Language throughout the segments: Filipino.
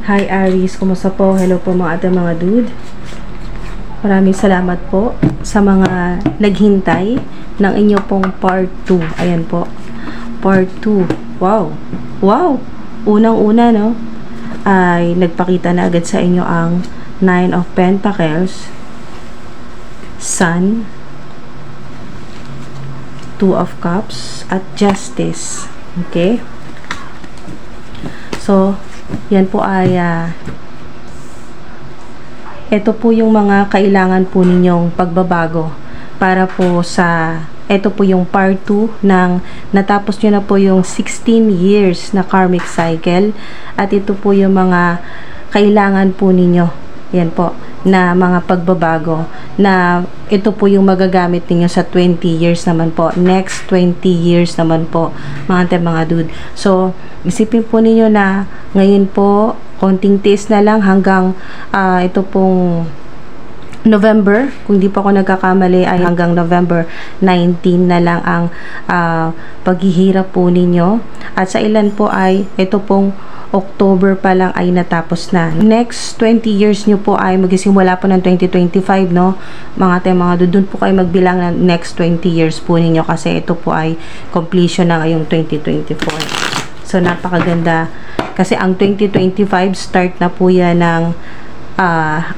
Hi Aries, kumusta po? Hello po mga ating mga dude. Maraming salamat po sa mga naghintay ng inyo pong part 2. Ayan po. Part 2. Wow. Wow. Unang-una, no? Ay nagpakita na agad sa inyo ang 9 of Pentacles, Sun, 2 of Cups, at Justice. Okay? So, yan po ay ito po yung mga kailangan po ninyong pagbabago para po sa ito po yung part 2 ng natapos nyo na po yung 16 years na karmic cycle, at ito po yung mga kailangan po ninyo, yan po, na mga pagbabago na ito po yung magagamit ninyo sa 20 years naman po, next 20 years naman po mga dude. So isipin po ninyo na ngayon po konting tiis na lang hanggang ito pong November, kung di pa ako nagkakamali ay hanggang November 19 na lang ang paghihirap po ninyo, at sa ilan po ay ito pong October pa lang ay natapos na. Next 20 years nyo po ay magsisimula po ng 2025, no? Mga doon po kayo magbilang ng next 20 years po ninyo, kasi ito po ay completion na ngayong 2024. So napakaganda kasi ang 2025 start na po yan ng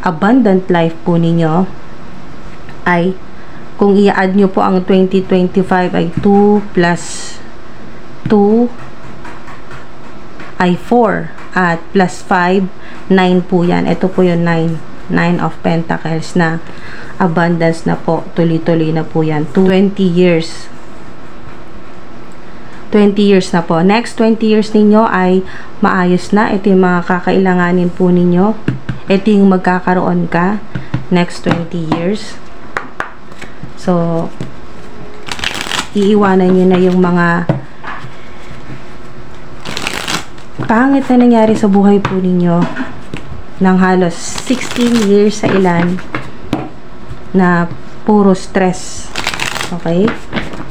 abundant life po ninyo. Ay kung i-add nyo po ang 2025 ay 2 plus 2 ay 4 at plus 5, 9 po yan. Ito po yung 9 of Pentacles na abundance na po, tuloy-tuloy na po yan. 20 years 20 years na po. Next 20 years ninyo ay maayos na. Ito yung mga kakailanganin po ninyo. Ito yung magkakaroon ka next 20 years. So iiwanan nyo na yung mga pangit na nangyari sa buhay po ninyo ng halos 16 years sa ilan na puro stress. Okay?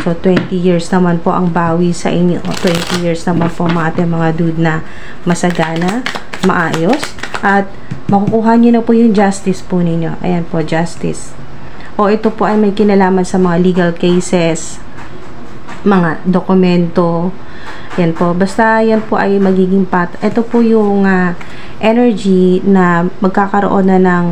So 20 years naman po ang bawi sa inyo. 20 years naman po mga dude na masagana, maayos, at makukuha nyo na po yung justice po ninyo. Ayan po, justice. O ito po ay may kinalaman sa mga legal cases, mga dokumento. Yan po. Basta yan po ay magiging ito po yung energy na magkakaroon na ng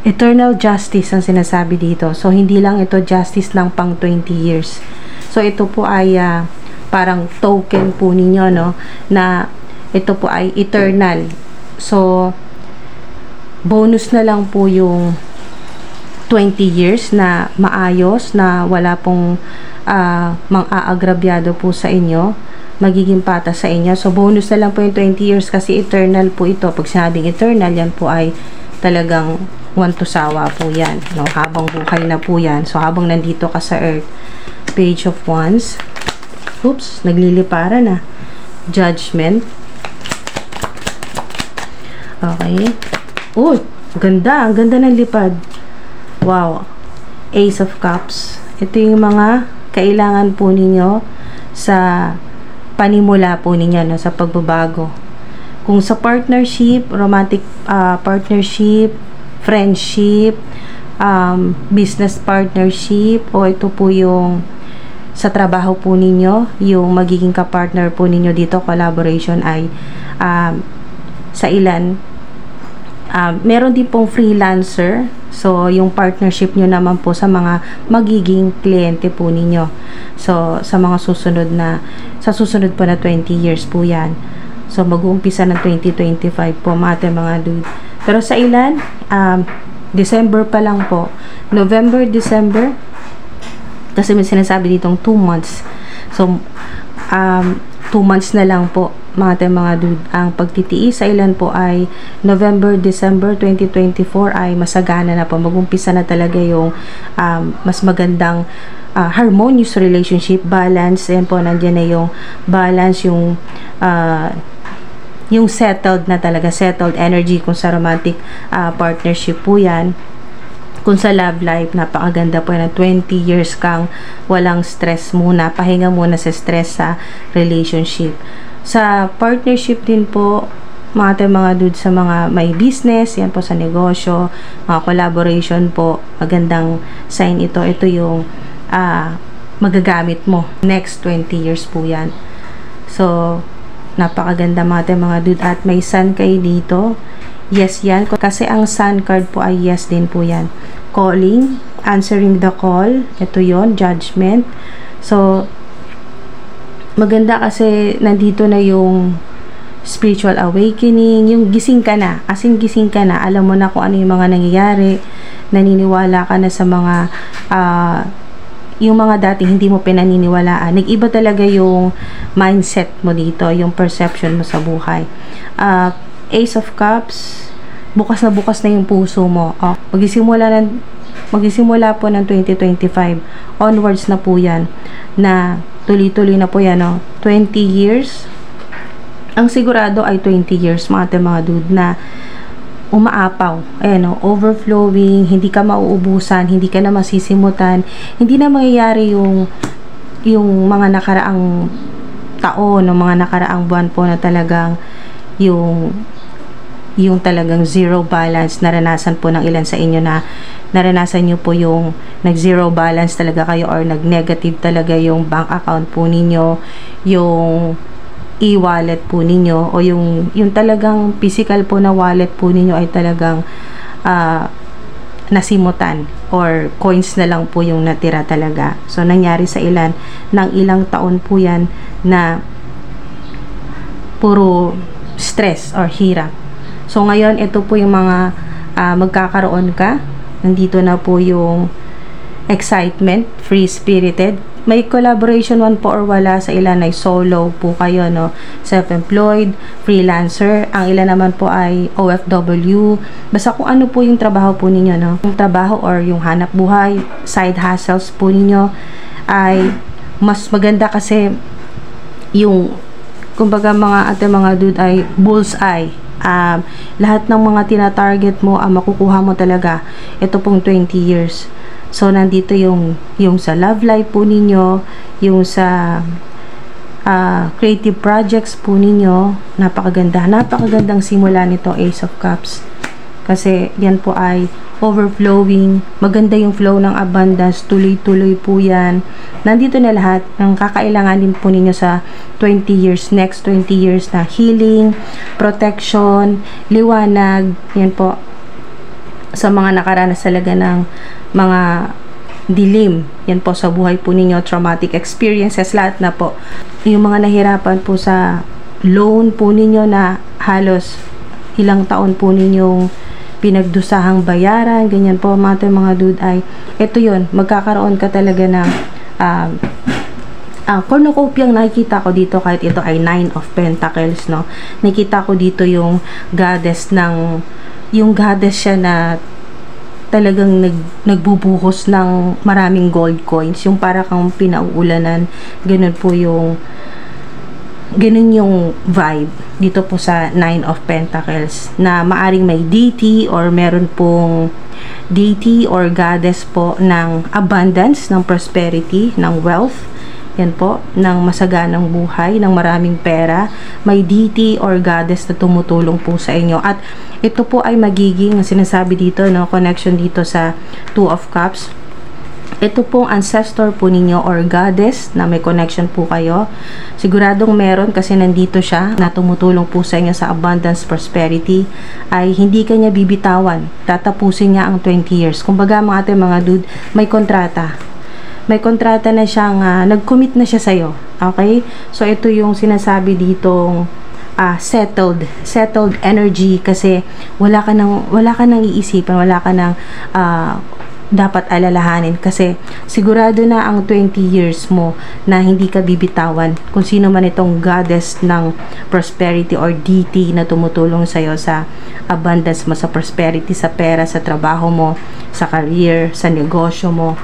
eternal justice ang sinasabi dito. So hindi lang ito justice lang pang 20 years. So ito po ay parang token po ninyo, no, na ito po ay eternal. So bonus na lang po yung 20 years na maayos, na wala pong mang-aagrabyado po sa inyo, magiging patas sa inyo. So bonus na lang po yung 20 years kasi eternal po ito. Pag sinabing eternal, yan po ay talagang want to sawa po yan, no? Habang buhay na po yan. So habang nandito ka sa earth. Page of Wands. Oops, naglilipara na. Judgment. Okay. Oh, ganda. Ang ganda ng lipad. Wow. Ace of Cups. Ito yung mga kailangan po ninyo sa panimula po ninyo, no, sa pagbabago. Kung sa partnership, romantic partnership, friendship, business partnership, o ito po yung sa trabaho po ninyo, yung magiging kapartner po ninyo dito, collaboration, ay sa ilan meron din pong freelancer. So yung partnership nyo naman po sa mga magiging kliyente po ninyo. So sa mga susunod po na 20 years po yan. So mag-uumpisa ng 2025 po mga dude. Pero sa ilan December pa lang po, November, December, kasi may sinasabi ditong 2 months. So 2 months na lang po mga dude ang pagtitiis. Sa ilan po ay November, December 2024 ay masagana na po, mag-umpisa na talaga yung mas magandang harmonious relationship, balance. Ayan po, nandiyan na yung balance, yung settled na talaga, settled energy kung sa romantic partnership po yan. Kung sa love life, napakaganda po na 20 years kang walang stress muna, pahinga muna sa stress sa relationship. Sa partnership din po, mga dude, sa mga may business, yan po sa negosyo, mga collaboration po, magandang sign ito. Ito yung magagamit mo next 20 years po yan. So, napakaganda mga dude. At may sun kayo dito. Yes yan. Kasi ang sun card po ay yes din po yan. Calling, answering the call. Ito yon, judgment. So, maganda kasi nandito na yung spiritual awakening, yung gising ka na, as in gising ka na, alam mo na kung ano yung mga nangyayari, naniniwala ka na sa mga yung mga dati hindi mo pinaniniwalaan. Nag-iba talaga yung mindset mo dito, yung perception mo sa buhay. Ace of Cups, bukas na yung puso mo. Magsisimula po ng 2025 onwards na po yan, na tuloy-tuloy na po yan, 20 years. Ang sigurado ay 20 years mga dude, na umaapaw, ayan, overflowing, hindi ka mauubusan, hindi ka na masisimutan, hindi na mangyayari yung mga nakaraang taon, mga nakaraang buwan po na talagang yung talagang zero balance. Naranasan po ng ilan sa inyo na naranasan nyo po yung nag-zero balance talaga kayo, or nag-negative talaga yung bank account po ninyo, yung e-wallet po ninyo, o yung talagang physical po na wallet po ninyo ay talagang nasimutan, or coins na lang po yung natira talaga. So, nangyari sa ilan ng ilang taon po yan na puro stress or hirap. So, ngayon, ito po yung mga magkakaroon ka. Nandito na po yung excitement, free-spirited. May collaboration man po or wala, sa ilan ay solo po kayo, self-employed, freelancer. Ang ilan naman po ay OFW. Basta kung ano po yung trabaho po ninyo, yung trabaho or yung hanap buhay, side hustles po ninyo, ay mas maganda kasi yung, kumbaga mga dude, ay bullseye. Lahat ng mga tina-target mo, makukuha mo talaga ito pong 20 years. So, nandito yung sa love life po ninyo, yung sa creative projects po ninyo. Napakagandang simula nito, Ace of Cups. Kasi yan po ay overflowing. Maganda yung flow ng abundance, tuloy-tuloy po yan. Nandito na lahat ng kakailanganin po ninyo sa 20 years, next 20 years, na healing, protection, liwanag. Yan po. Sa mga nakaranas talaga ng mga dilim, yan po sa buhay po ninyo, traumatic experiences, lahat na po. Yung mga nahirapan po sa loan po ninyo na halos ilang taon po ninyong pinagdusahang bayaran, ganyan po mga dude, ay ito yun, magkakaroon ka talaga ng cornucopiang nakikita ko dito, kahit ito ay 9 of Pentacles, nakikita ko dito yung goddess siya na talagang nagbubuhos ng maraming gold coins, yung para kang pinauulanan, ganun yung vibe dito po sa 9 of Pentacles, na maaring may deity or meron pong deity or goddess po ng abundance, ng prosperity, ng wealth, yan po, ng masaganang buhay, ng maraming pera. May deity or goddess na tumutulong po sa inyo. At ito po ay magiging, sinasabi dito, connection dito sa 2 of Cups. Ito pong ancestor po ninyo or goddess na may connection po kayo. Siguradong meron, kasi nandito siya na tumutulong po sa inyo sa abundance, prosperity. Ay hindi kanya bibitawan. Tatapusin niya ang 20 years. Kumbaga mga dude, may kontrata. May kontrata na siyang, nag-commit na siya sa'yo. Okay? So, ito yung sinasabi ditong settled energy, kasi wala ka nang iisipan, wala ka nang dapat alalahanin, kasi sigurado na ang 20 years mo na hindi ka bibitawan. Kung sino man itong goddess ng prosperity or deity na tumutulong sa'yo sa abundance mo, sa prosperity, sa pera, sa trabaho mo, sa career, sa negosyo mo.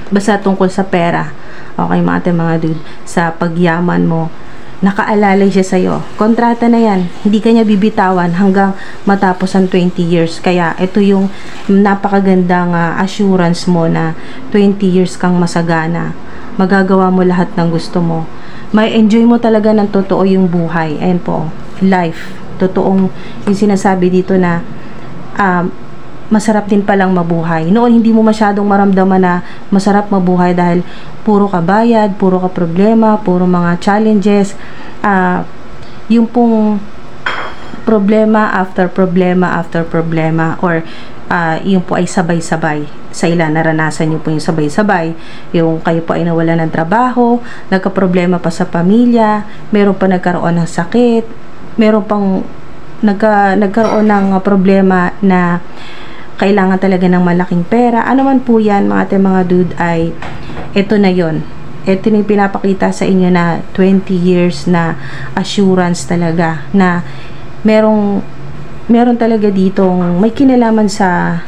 Basta tungkol sa pera, okay mga dude, sa pagyaman mo, nakaalalay siya sa'yo. Kontrata na yan. Hindi ka niya bibitawan hanggang matapos ang 20 years. Kaya ito yung napakagandang assurance mo na 20 years kang masagana. Magagawa mo lahat ng gusto mo. May enjoy mo talaga ng totoo yung buhay. Ayan po, life. Totoong yung sinasabi dito na masarap din palang mabuhay. Noon hindi mo masyadong maramdaman na masarap mabuhay dahil puro ka bayad, puro ka problema, puro mga challenges. Yung pong problema after problema after problema, or yung po ay sabay-sabay. Sa ilan, naranasan nyo po yung sabay-sabay. Yung kayo po ay nawala ng trabaho, nagka-problema pa sa pamilya, meron pa nagkaroon ng sakit, meron pang nagkaroon ng problema na kailangan talaga ng malaking pera. Ano man po yan, mga dude, ay ito na yon. Ito na yung pinapakita sa inyo na 20 years na assurance talaga na meron talaga ditong may kinalaman sa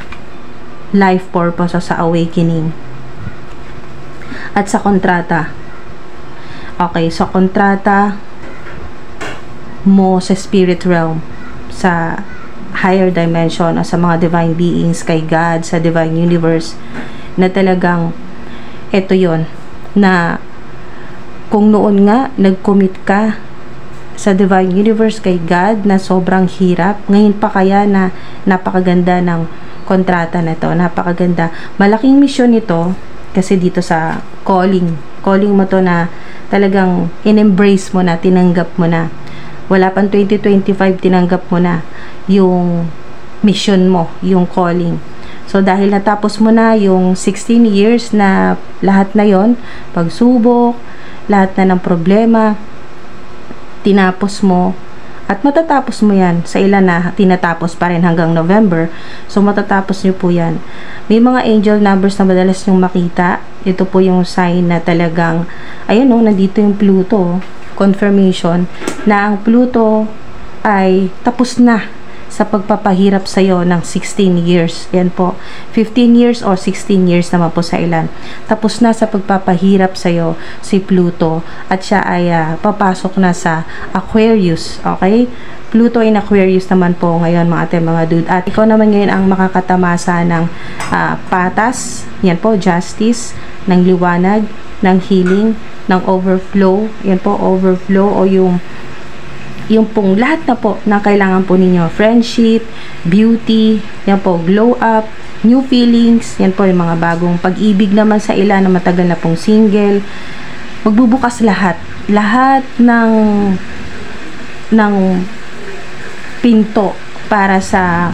life purpose o sa awakening at sa kontrata. Okay, so kontrata mo sa spirit realm, sa higher dimension o sa mga divine beings, kay God, sa divine universe, na talagang ito yon, na kung noon nga nag-commit ka sa divine universe, kay God, na sobrang hirap, ngayon pa kaya na napakaganda ng kontrata na to, napakaganda. Malaking mission ito kasi dito sa calling mo to na talagang in-embrace mo na, tinanggap mo na. Wala pang 2025, tinanggap mo na yung mission mo, yung calling. So dahil natapos mo na yung 16 years na lahat na yon, pagsubok, lahat na ng problema, tinapos mo, at matatapos mo yan. Sa ilan na tinatapos pa rin hanggang November, so matatapos nyo po yan. May mga angel numbers na madalas nyong makita. Ito po yung sign na talagang, ayun o, nandito yung Pluto, confirmation na ang Pluto ay tapos na sa pagpapahirap sa iyo ng 16 years. Yan po, 15 years or 16 years naman po sa ilan. Tapos na sa pagpapahirap sa iyo si Pluto, at siya ay papasok na sa Aquarius. Okay? Pluto in Aquarius naman po ngayon, mga dude. At ikaw naman ngayon ang makakatamasa ng patas. Yan po, justice, ng liwanag, ng healing, ng overflow. Yan po, overflow, o yung pong lahat na po na kailangan po ninyo. Friendship, beauty, yan po, glow up, new feelings, yan po yung mga bagong pag-ibig naman sa ilan na matagal na pong single. Magbubukas lahat ng pinto para sa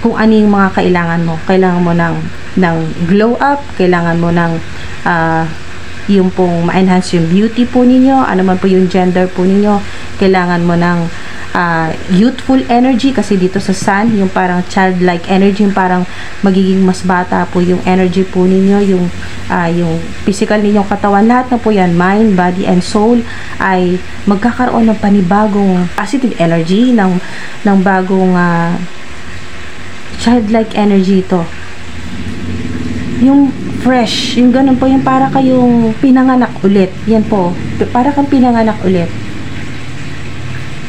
kung ano yung mga kailangan mo. Kailangan mo ng glow up, kailangan mo ng yung pong ma-enhance yung beauty po ninyo, ano man po yung gender po ninyo. Kailangan mo ng youthful energy, kasi dito sa sun, yung parang childlike energy, yung parang magiging mas bata po yung energy po ninyo, yung physical ninyong katawan, lahat na po yan, mind, body, and soul, ay magkakaroon ng panibagong positive energy, ng bagong childlike energy ito. Yung fresh, yung ganun po, yung para kayong pinanganak ulit. Yan po, para kang pinanganak ulit.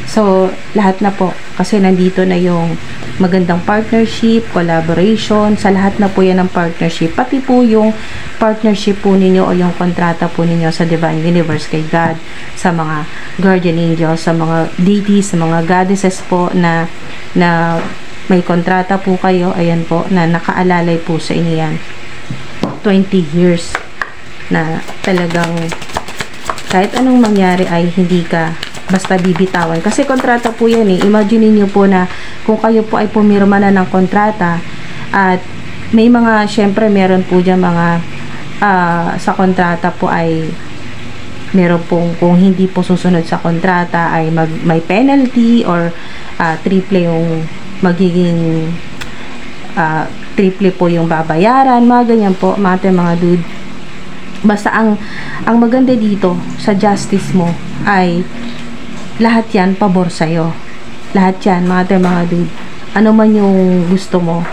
So, lahat na po, kasi nandito na yung magandang partnership, collaboration, sa lahat na po yan ng partnership, pati po yung partnership po ninyo o yung kontrata po ninyo sa Divine Universe, kay God, sa mga guardian angels, sa mga deities, sa mga goddesses po na may kontrata po kayo, ayan po, na nakaalalay po sa inyo yan. 20 years na talagang kahit anong mangyari ay hindi ka basta bibitawan. Kasi kontrata po yan eh. Imagine niyo po na kung kayo po ay pumirma na ng kontrata, at may mga, syempre meron po dyan mga sa kontrata po ay meron pong, kung hindi po susunod sa kontrata ay may penalty, or triple yung magiging triple po yung babayaran, mga ganyan po, mga dude. Basta ang maganda dito sa justice mo ay lahat yan pabor sa'yo. Lahat yan, mga dude. Ano man yung gusto mo.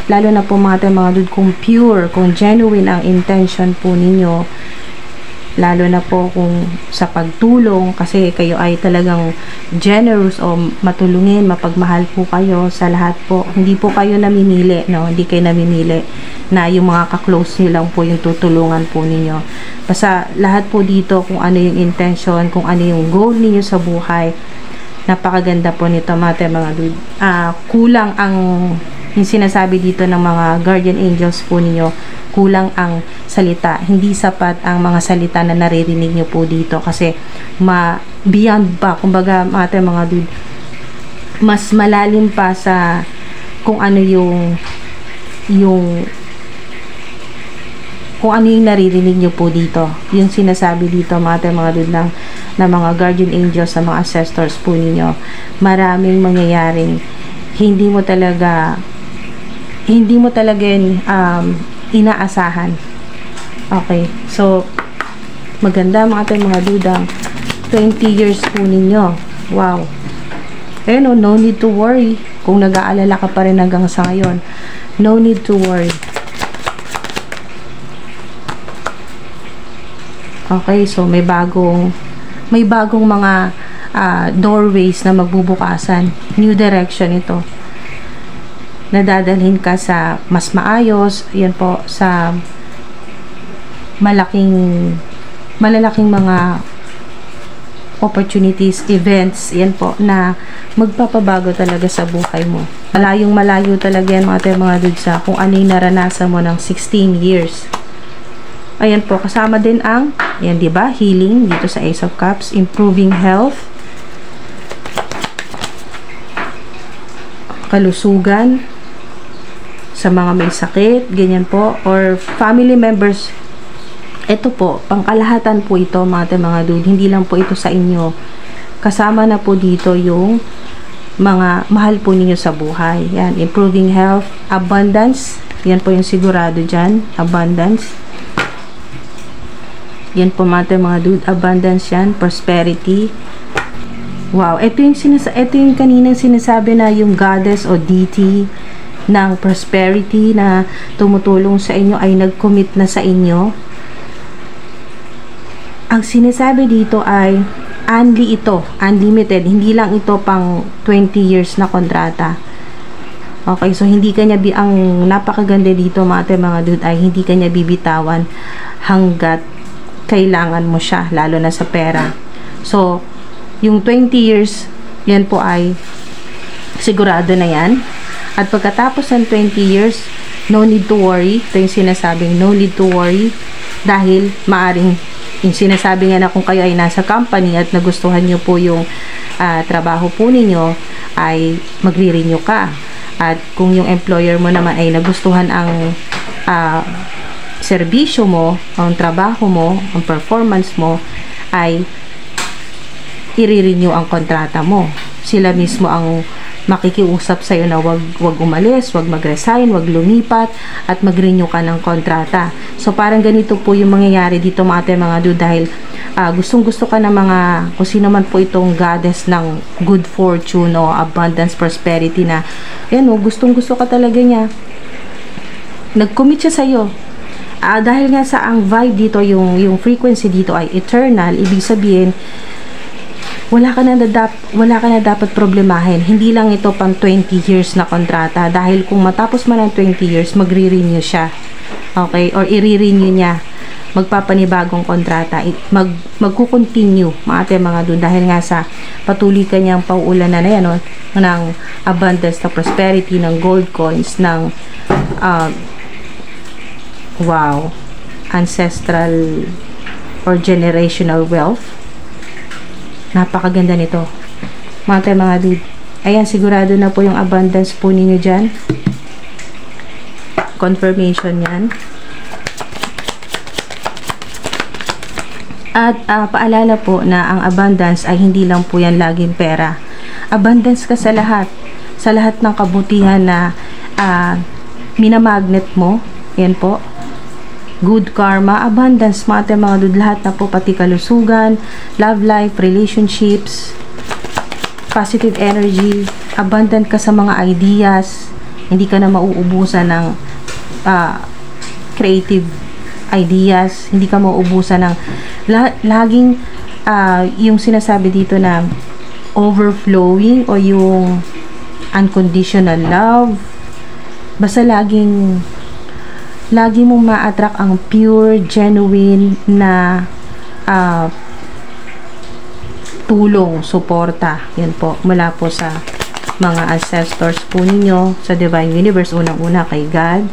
Lalo na po mga dude, kung pure, kung genuine ang intention po ninyo, lalo na po kung sa pagtulong, kasi kayo ay talagang generous o matulungin, mapagmahal po kayo sa lahat po. Hindi po kayo namimili, no? Hindi kayo namimili na yung mga ka-close nyo lang po yung tutulungan po ninyo. Basta lahat po dito, kung ano yung intention, kung ano yung goal ninyo sa buhay, napakaganda po nito mga dude. Kulang ang yung sinasabi dito ng mga guardian angels po ninyo, kulang ang salita. Hindi sapat ang mga salita na naririnig nyo po dito, kasi beyond pa, kumbaga mga dude, mas malalim pa sa kung ano yung kung ano yung naririnig nyo po dito. Yung sinasabi dito mga dude ng mga guardian angels, sa mga ancestors po ninyo, maraming mangyayaring hindi mo talaga inaasahan. Okay, so maganda mga dudang 20 years po ninyo. Wow. No need to worry. Kung nag-aalala ka pa rin hanggang sa ngayon, no need to worry. Okay, so may bagong mga doorways na magbubukasan. New direction ito. Nadadalhin ka sa mas maayos, yan po, sa malalaking mga opportunities, events, yan po, na magpapabago talaga sa buhay mo. Malayo talaga yan mga dude sa kung ano yung naranasan mo ng 16 years. Ayan po, kasama din ang, yan diba, healing dito sa Ace of Cups, improving health, kalusugan sa mga may sakit, ganyan po, or family members. Ito po, pangkalahatan po ito mga dude, hindi lang po ito sa inyo. Kasama na po dito yung mga mahal po ninyo sa buhay. Yan, improving health, abundance, yan po yung sigurado dyan, abundance. Yan po mga dude, abundance yan, prosperity. Wow, ito yung kaninang sinasabi na yung goddess o deity ng prosperity na tumutulong sa inyo ay nag-commit na sa inyo. Ang sinasabi dito ay unlimited, hindi lang ito pang 20 years na kontrata. Okay, so hindi kanya ang napakaganda dito mga dude ay hindi kanya bibitawan hanggat kailangan mo siya, lalo na sa pera. So yung 20 years, yan po ay sigurado na yan. At pagkatapos ng 20 years, no need to worry. Ito yung sinasabing no need to worry, dahil maaring yung sinasabi nga na kung kayo ay nasa company at nagustuhan nyo po yung trabaho po ninyo, ay magre-renew ka. At kung yung employer mo naman ay nagustuhan ang serbisyo mo, ang trabaho mo, ang performance mo, ay i-renew ang kontrata mo. Sila mismo ang makikiusap sa'yo na wag umalis, wag mag-resign, wag lumipat, at mag-renew ka ng kontrata. So parang ganito po yung mangyayari dito mga dude, dahil gustong-gusto ka ng mga, kung sino man po itong goddess ng good fortune o abundance, prosperity, na yan o, gustong-gusto ka talaga niya. Nag-commit siya sa'yo. Dahil nga sa ang vibe dito, yung frequency dito ay eternal, ibig sabihin, wala ka na dapat problemahin. Hindi lang ito pang 20 years na kontrata, dahil kung matapos man ang 20 years, magre-renew siya. Okay? Or i-renew niya. Magpapanibagong kontrata. Magkukontinue mga doon, dahil nga sa patuloy kanyang pauulanan na yan, ng abundance, na prosperity, ng gold coins, ng wow, ancestral or generational wealth. Napakaganda nito mga dude. Ayan, sigurado na po yung abundance po ninyo dyan. Confirmation yan. At paalala po na ang abundance ay hindi lang po yan laging pera. Abundance ka sa lahat ng kabutihan na minamagnet mo. Yan po, good karma, abundance mga dude, lahat na po, pati kalusugan, love life, relationships, positive energy, abundant ka sa mga ideas, hindi ka na mauubusan ng creative ideas, hindi ka mauubusan ng Laging yung sinasabi dito na overflowing o yung unconditional love. Basta lagi mong ma-attract ang pure, genuine na tulong, suporta. Yan po, mula po sa mga ancestors po ninyo, sa Divine Universe, unang-una kay God,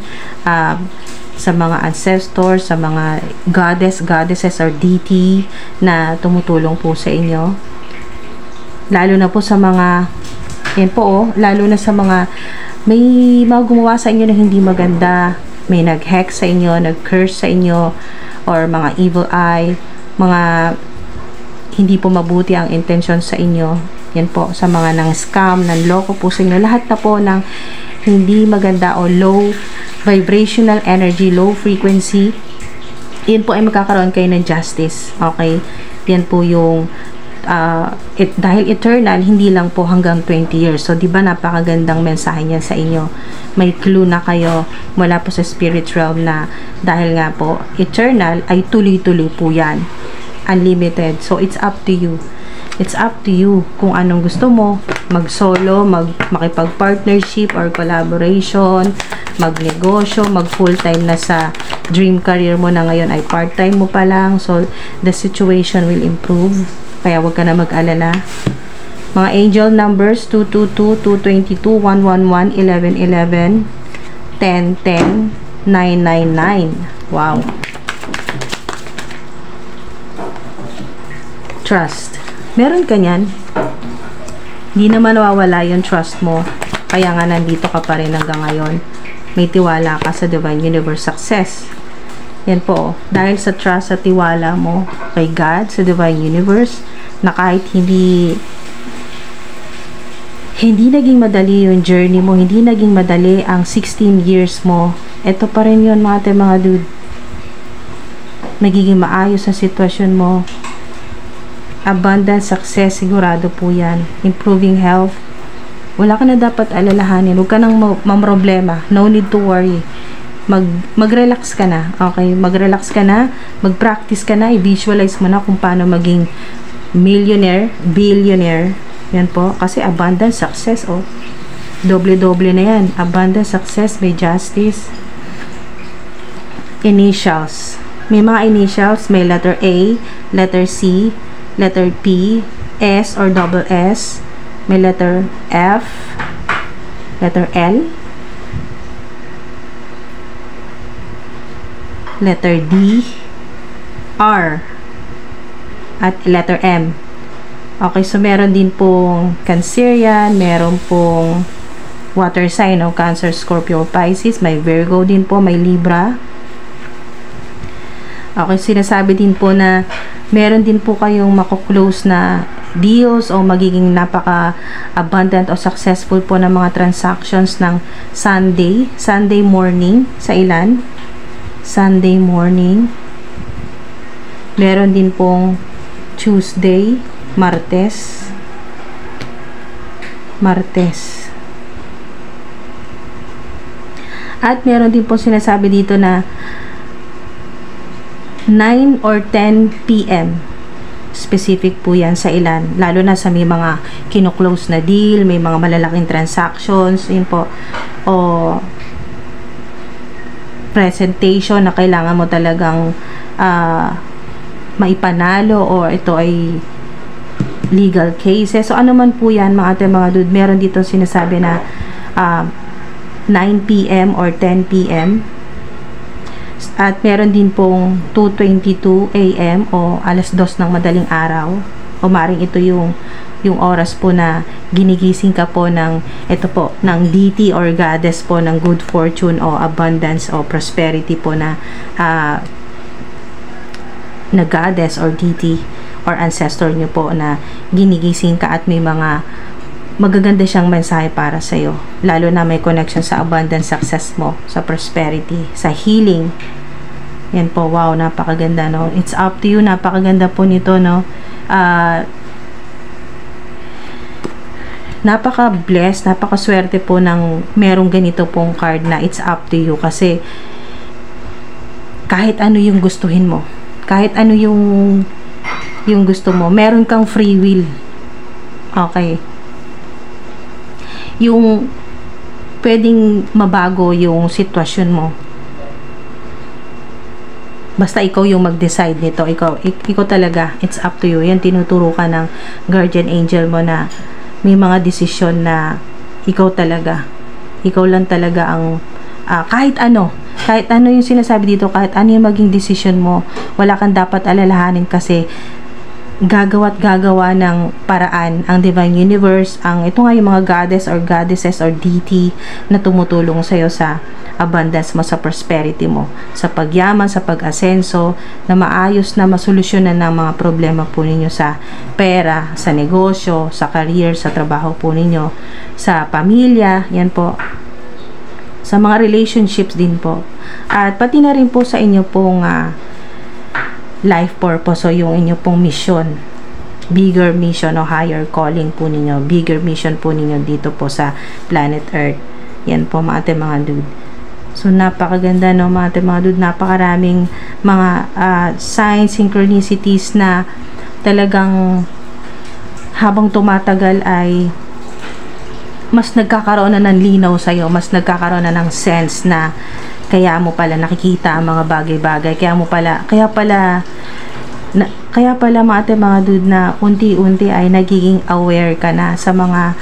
sa mga ancestors, sa mga goddesses or deity na tumutulong po sa inyo. Lalo na po sa mga, yan po lalo na sa mga may mga gumawa sa inyo na hindi maganda, may nag-hex sa inyo, nag-curse sa inyo, or mga evil eye, mga hindi po mabuti ang intention sa inyo. Yan po, sa mga nang scam, nang loko po sa inyo, lahat na po ng hindi maganda o low vibrational energy, low frequency, yan po ay magkakaroon kayo ng justice. Okay? Yan po yung dahil eternal, hindi lang po hanggang 20 years. So, di ba napakagandang mensahe niyan sa inyo? May clue na kayo mula po sa spirit realm na dahil nga po eternal ay tuloy-tuloy po yan. Unlimited. So, it's up to you. It's up to you kung anong gusto mo. Mag-solo, makipag-partnership or collaboration, mag-negosyo, mag-full-time na sa dream career mo na ngayon ay part-time mo pa lang. So, the situation will improve. Kaya wag ka na mag-alala. Mga angel numbers 222, 222, 111, 1111, 1010, 999. Wow. Trust. Meron ka niyan. Hindi naman nawawala yung trust mo. Kaya nga nandito ka pa rin hanggang ngayon. May tiwala ka sa Divine Universe Success. Yan po. Dahil sa trust at tiwala mo kay God, sa Divine Universe, na kahit hindi naging madali yung journey mo, hindi naging madali ang 16 years mo, eto pa rin yun mga dude. Magiging maayos ang sitwasyon mo. Abundant success, sigurado po yan. Improving health. Wala ka na dapat alalahanin. Huwag ka nang mamroblema. No need to worry. Mag-relax ka na. Okay? Mag-relax ka na. Mag-practice ka na. I-visualize mo na kung paano maging millionaire, billionaire. Yan po. Kasi abundant success, doble-doble na yan. Abundant success, may justice. Initials. May mga initials. May letter A, letter C, letter P, S or double S, may letter F, letter L, letter D, R, at letter M. Okay, so meron din pong Cancerian, meron pong water sign, Cancer, Scorpio, Pisces, may Virgo din po, may Libra. Okay, sinasabi din po na meron din po kayong mako-close na deals o magiging napaka-abundant o successful po ng mga transactions ng Sunday morning sa ilan. Sunday morning. Meron din pong Tuesday, Martes. At meron din po sinasabi dito na 9 or 10 p.m. Specific po yan sa ilan. Lalo na sa may mga kino-close na deal, may mga malalaking transactions, yun po. O presentation na kailangan mo talagang maipanalo or ito ay legal cases. So ano man po yan mga dude, meron dito sinasabi na 9 p.m. or 10 p.m. At meron din pong 2:22 a.m. o alas 2 ng madaling araw. O maring ito yung oras po na ginigising ka po ng deity or goddess po ng good fortune o abundance o prosperity po na goddess or deity or ancestor nyo po na ginigising ka at may mga magaganda siyang mensahe para sa'yo. Lalo na may connection sa abundance success mo, sa prosperity, sa healing. Yan po, wow, napakaganda, no? It's up to you, napakaganda po nito, no? Napaka-blessed, napaka-swerte po ng merong ganito pong card na it's up to you kasi kahit ano yung gustuhin mo, Kahit ano yung gusto mo. Meron kang free will. Okay. Yung pwedeng mabago yung sitwasyon mo. Basta ikaw yung mag-decide nito. Ikaw talaga. It's up to you. Yan, tinuturo ka ng guardian angel mo na may mga desisyon na ikaw talaga. Ikaw lang talaga ang kahit ano yung sinasabi dito, kahit ano yung maging desisyon mo, wala kang dapat alalahanin kasi gagawa ng paraan ang divine universe, ito nga yung mga goddess or goddesses or deity na tumutulong sa'yo sa abundance mo, sa prosperity mo, sa pagyaman, sa pag-asenso, na maayos na masolusyonan ng mga problema po ninyo sa pera, sa negosyo, sa career, sa trabaho po ninyo, sa pamilya, yan po, sa mga relationships din po, at pati na rin po sa inyo pong life purpose o yung inyo pong mission, bigger mission o higher calling po ninyo, bigger mission po ninyo dito po sa planet Earth. Yan po mga dude. So napakaganda no mga dude, napakaraming mga signs, synchronicities na talagang habang tumatagal ay mas nagkakaroon na ng linaw sa'yo, mas nagkakaroon na ng sense na kaya mo pala nakikita ang mga bagay-bagay, kaya pala mga dude na unti-unti ay nagiging aware ka na sa mga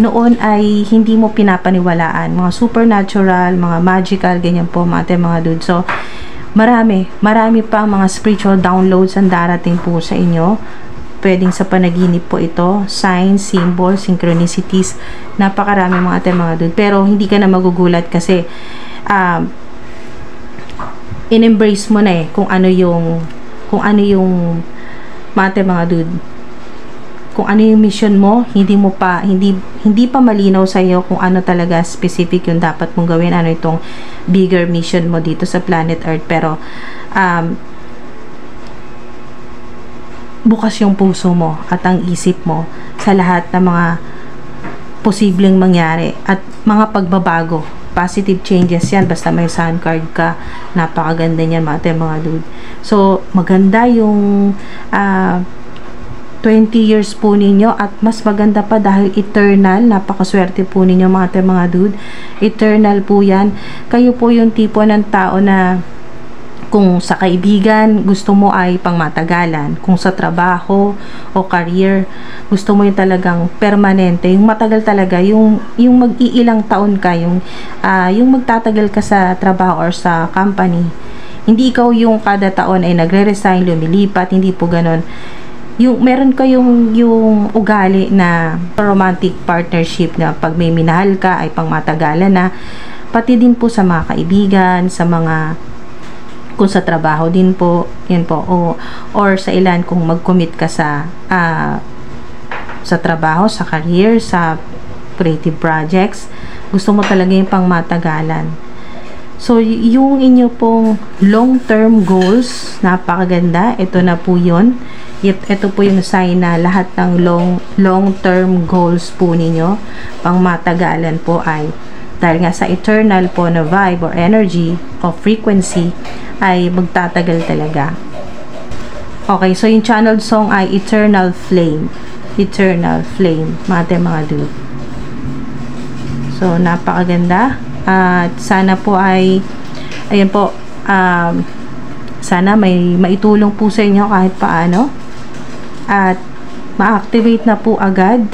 noon ay hindi mo pinapaniwalaan, mga supernatural, mga magical, ganyan po mga dude. So marami pa mga spiritual downloads ang darating po sa inyo. Pwedeng sa panaginip po ito, signs, symbols, synchronicities, napakarami mga dude. Pero hindi ka na magugulat kasi in-embrace mo na kung ano yung mga dude, kung ano yung mission mo. Hindi pa malinaw sa iyo kung ano talaga specific yung dapat mong gawin, ano itong bigger mission mo dito sa planet Earth. Pero bukas yung puso mo at ang isip mo sa lahat ng mga posibleng mangyari at mga pagbabago, positive changes yan, basta may sun card ka. Napakaganda niyan mga dude. So maganda yung 20 years po ninyo, at mas maganda pa dahil eternal. Napakaswerte po ninyo mga dude, eternal po yan. Kayo po yung tipo ng tao na kung sa kaibigan gusto mo ay pangmatagalan, kung sa trabaho o career gusto mo yung talagang permanente, yung matagal talaga, yung mag-iilang taon ka, yung magtatagal ka sa trabaho or sa company. Hindi ikaw yung kada taon ay nagre-resign, lumilipat, hindi po ganon. Yung meron kayong yung ugali na romantic partnership na pag may minahal ka ay pangmatagalan na, pati din po sa mga kaibigan, sa mga kung sa trabaho din po, yan po, or sa ilan kung mag-commit ka sa trabaho, sa career, sa creative projects, gusto mo talaga yung pangmatagalan. So yung inyo pong long-term goals, napakaganda. Ito na po yun. Ito po yung sign na lahat ng long-term goals po ninyo, pangmatagalan po, ay dahil nga sa eternal po na vibe or energy or frequency, ay magtatagal talaga. Okay, so yung channeled song ay Eternal Flame. Eternal Flame, mga dude. So napakaganda. At sana po ay ayan po, sana may maitulong po sa inyo kahit paano, at ma-activate na po agad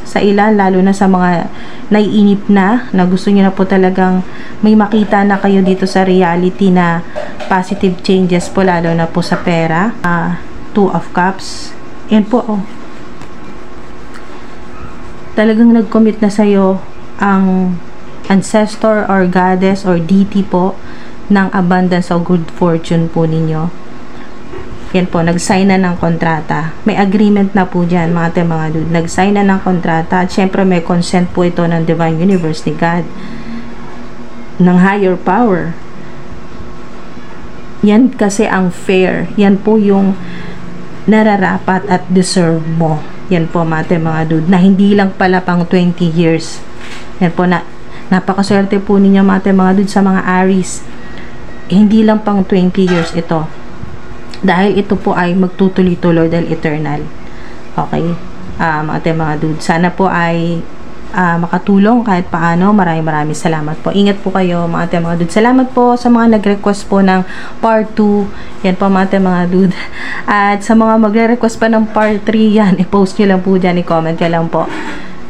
sa ilan, lalo na sa mga naiinip na gusto niyo na po talagang may makita na kayo dito sa reality na positive changes po, lalo na po sa pera. Two of Cups, yan po, talagang nag-commit na sa'yo ang ancestor or goddess or deity po ng abundance o good fortune po ninyo. Yan po, nag-sign na ng kontrata. May agreement na po dyan mga dude. Nag-sign na ng kontrata, at syempre may consent po ito ng divine universe, ni God, ng higher power. Yan kasi ang fair. Yan po yung nararapat at deserve mo. Yan po mga dude, na hindi lang pala pang 20 years. Yan po, napakaswerte po ninyo mga dude sa mga Aries. Hindi lang pang 20 years ito. Dahil ito po ay magtutuloy-tuloy dahil eternal. Okay? Mga dude, sana po ay makatulong kahit paano. Maraming salamat po. Ingat po kayo mga dude. Salamat po sa mga nag-request po ng part 2. Yan po mga dude. At sa mga magre-request pa ng part 3, yan, i-post nyo lang po dyan, i-comment nyo lang po.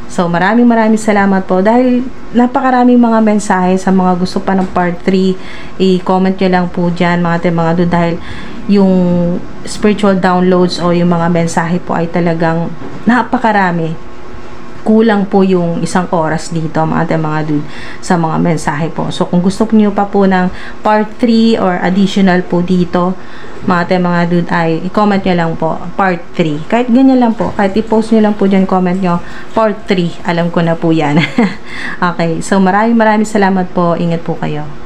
So, maraming salamat po. Dahil napakaraming mga mensahe sa mga gusto pa ng part 3, i-comment nyo lang po dyan mga dude. Dahil yung spiritual downloads o yung mga mensahe po ay talagang napakarami. Kulang po yung isang oras dito mga dude sa mga mensahe po. So kung gusto niyo pa po ng part 3 or additional po dito mga dude, ay i-comment nyo lang po part 3. Kahit ganyan lang po, kahit i-post nyo lang po dyan, comment nyo part 3, alam ko na po yan. Okay, so maraming salamat po. Ingat po kayo.